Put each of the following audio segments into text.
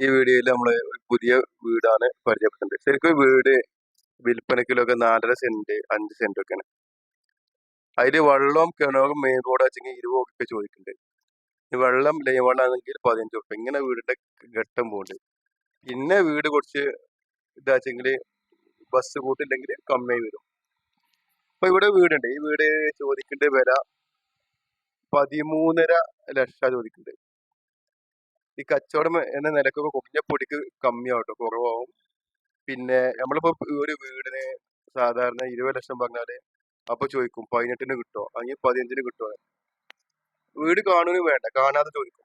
ഈ വീഡിയോയിൽ നമ്മള് ഒരു പുതിയ വീടാണ് പരിചയപ്പെടുന്നത്. ശരിക്കും വീട് വിൽപ്പനക്കിലൊക്കെ 4.5 സെന്റ് 5 സെന്റ് ഒക്കെയാണ്. അതില് വെള്ളവും കിണറും മെയിൻ റോഡ് വെച്ചെങ്കിൽ 20 ഉറുപ്പ്യ ചോദിക്കുന്നുണ്ട്. ഈ വെള്ളം ലൈൻ വെള്ളം ആണെങ്കിൽ 15 ഉറുപ്പ്യ. ഇങ്ങനെ വീടിന്റെ ഘട്ടം പോകുന്നുണ്ട്. പിന്നെ വീട് കുറച്ച് ഇതാച്ചെങ്കിൽ ബസ് കൂട്ടില്ലെങ്കിൽ കമ്മിയായി വരും. അപ്പൊ ഇവിടെ വീടുണ്ട്. ഈ വീട് ചോദിക്കേണ്ട വില 13.5 ലക്ഷം ചോദിക്കുന്നുണ്ട്. ഈ കച്ചവടം എന്ന നിലക്കൊക്കെ കുറഞ്ഞ പൊടിക്ക് കമ്മിയാവട്ടോ, കുറവാകും. പിന്നെ നമ്മളിപ്പോ ഒരു വീടിന് സാധാരണ 20 ലക്ഷം പറഞ്ഞാല് അപ്പൊ ചോദിക്കും 18-ന് കിട്ടുമോ, അല്ലെങ്കിൽ 15-ന് കിട്ടുമോ. വീട് കാണുകയും വേണ്ട, കാണാതെ ചോദിക്കും.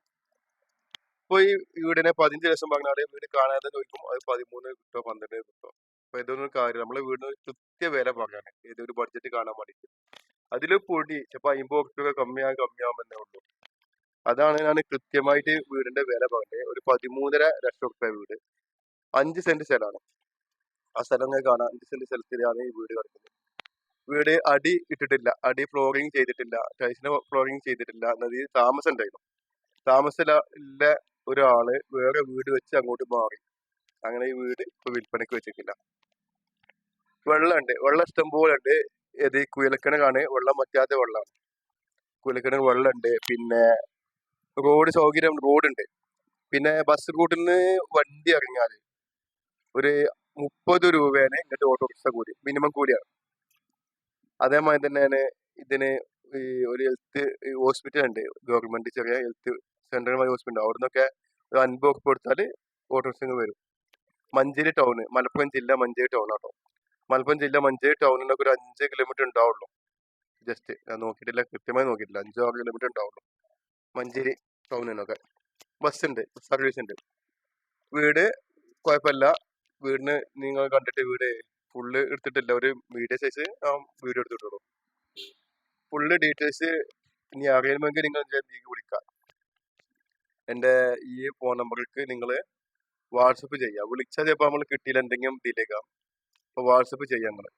ഇപ്പൊ ഈ വീടിനെ 15 ലക്ഷം പറഞ്ഞാല് വീട് കാണാതെ ചോദിക്കും അത് 13-ന് കിട്ടുമോ 12-ന് കിട്ടുമോ. അപ്പൊ ഇതൊന്നും കാര്യം, നമ്മളെ വീടിന് കൃത്യ വില പറയാന് ഏതൊരു ബഡ്ജറ്റ് കാണാൻ വേണ്ടിട്ട്. അതില് പൊടി ചിലപ്പോ 50 ഉറുപ്പ്യ കമ്മിയാവുമെന്നേ ഉള്ളൂ. അതാണ് ഞാൻ കൃത്യമായിട്ട് വീടിന്റെ വില പറഞ്ഞത്. ഒരു 13.5 ലക്ഷം ഉറുപ്പ്യ വീട്, 5 സെന്റ് സ്ഥലമാണ്. ആ സ്ഥലം നിങ്ങൾ കാണാം. 5 സെന്റ് സ്ഥലത്തിലാണ് ഈ വീട് കിടക്കുന്നത്. വീട് അടി ഇട്ടിട്ടില്ല, അടി ഫ്ലോറിങ് ചെയ്തിട്ടില്ല, ടൈൽസിന് ഫ്ലോറിങ് ചെയ്തിട്ടില്ല. എന്നത് താമസം ഉണ്ടായിരുന്നു. താമസമില്ല ഒരാള് വേറെ വീട് വെച്ച് അങ്ങോട്ട് മാറി. അങ്ങനെ ഈ വീട് ഇപ്പൊ വിൽപ്പനക്ക് വെച്ചിട്ടില്ല. വെള്ളമുണ്ട്, വെള്ളം ഇഷ്ടം പോലെ ഉണ്ട്. ഏത് കുഴൽക്കിണറാണ്, വെള്ളം വറ്റാത്ത വെള്ളമാണ്. കുഴൽക്കിണർ വെള്ളമുണ്ട്. പിന്നെ റോഡ് സൗകര്യം, റോഡുണ്ട്. പിന്നെ ബസ് റൂട്ടിൽ നിന്ന് വണ്ടി ഇറങ്ങിയാൽ ഒരു 30 രൂപയാണ് ഇങ്ങോട്ട് ഓട്ടോറിക്ഷ കൂലി, മിനിമം കൂലിയാണ്. അതേമാതിരി തന്നെയാണ് ഇതിന് ഈ ഒരു ഹെൽത്ത് ഹോസ്പിറ്റൽ ഉണ്ട്, ഗവൺമെന്റ് ചെറിയ ഹെൽത്ത് സെന്ററുമായി ഹോസ്പിറ്റൽ. അവിടെ നിന്നൊക്കെ ഒരു 50 ഉറുപ്പ്യ കൊടുത്താൽ ഓട്ടോറിക്ഷ വരും. മഞ്ചേരി ടൗണ്, മലപ്പുറം ജില്ല മഞ്ചേരി ടൗൺ ആട്ടോ. മലപ്പുറം ജില്ല മഞ്ചേരി ടൗണിനൊക്കെ ഒരു 5 കിലോമീറ്റർ ഉണ്ടാവുള്ളൂ. ജസ്റ്റ് ഞാൻ നോക്കിയിട്ടില്ല, കൃത്യമായി നോക്കിയിട്ടില്ല, 5-6 കിലോമീറ്റർ ഉണ്ടാവുള്ളൂ മഞ്ചേരി ടൗണിനൊക്കെ. ബസ് ഉണ്ട്, സർവീസ് ഉണ്ട്. വീട് കുഴപ്പമില്ല. വീടിന് നിങ്ങൾ കണ്ടിട്ട് വീട് ഫുള്ള് എടുത്തിട്ടില്ല, ഒരു മീഡിയം സൈസ് വീഡിയോ എടുത്തിട്ടുള്ളൂ. ഫുള്ള് ഡീറ്റെയിൽസ് ഇനി അറിയണമെങ്കിൽ നിങ്ങൾ എനിക്ക് വിളിക്കാം. എൻ്റെ ഈ ഫോൺ നമ്പറിലേക്ക് നിങ്ങൾ വാട്സപ്പ് ചെയ്യാം. വിളിച്ചാൽ ചിലപ്പോൾ നമ്മൾ കിട്ടിയില്ല, എന്തെങ്കിലും ഡിലേ ആകാം. അപ്പോൾ വാട്സപ്പ് ചെയ്യാം നിങ്ങൾ.